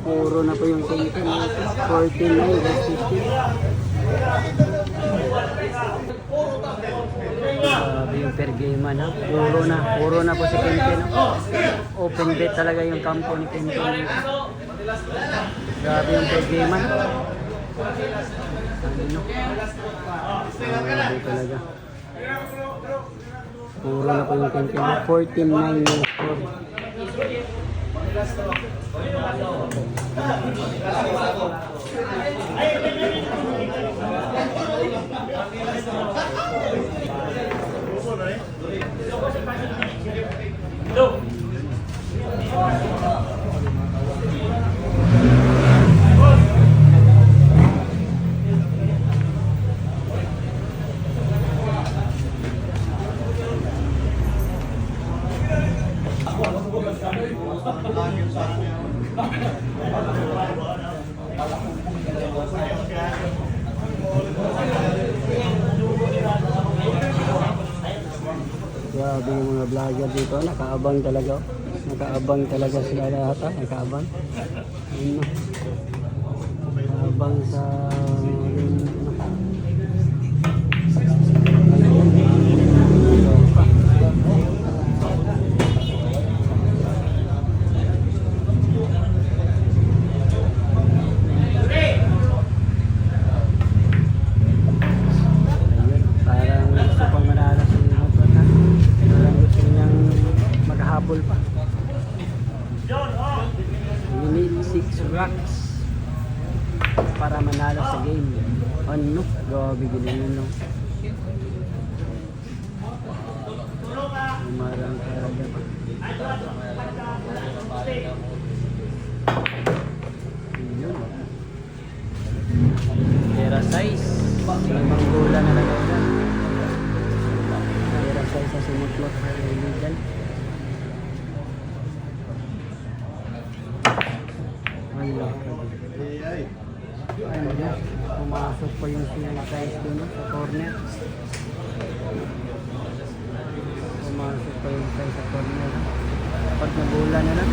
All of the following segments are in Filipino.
Puro na po yung Kenken. 49 versus 50. Grabe yung per game man, ha? Puro na po si Kenken. Open bet talaga yung kampo ni Kenken. Grabe yung per game man. Ano? Grabe talaga. Puro na po yung Kenken. 49 yung score. Grabe yung mga vlogger dito, nakaabang talaga. Nakaabang talaga sila lahat, nakaabang. Ano? Nakaabang sa habol pa. You need 6 racks para manalo sa game. Ano? Grabe ganyan, no? Umarang talaga pa. Pera size. Limang bola na lang yan. Pera size sa sumutlot. Illegal. Ano yan? Pumasok pa yung size doon sa corner. Pumasok pa yung size sa corner. Pag nabula na lang.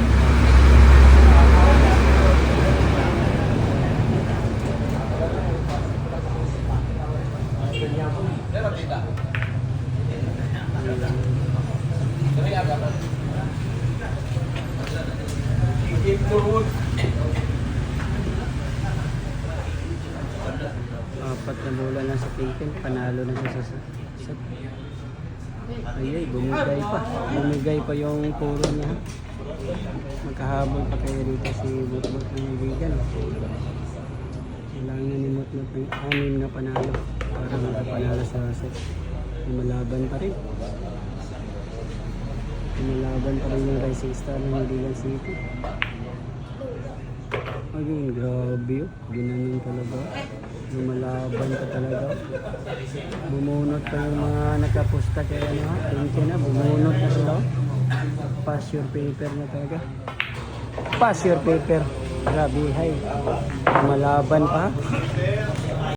Apat na bola na sa Kenken, panalo na siya sa ay, bumigay pa yung puro niya. Magkahabol pa kayo dito si Butbut ng Vegan. Kailangan ni Mutmut ng 6 na panalo para makapanalo sa set. Malaban pa rin yung Rising Star ng Vegan City. Ayun, grabe yun. Ginanon talaga. Lumalaban ka talaga. Bumunot pa yung mga nakapusta kaya ano, Kenken na, bumunot na sila. Pass your paper na talaga. Pass your paper. Grabe, hay. Lumalaban pa.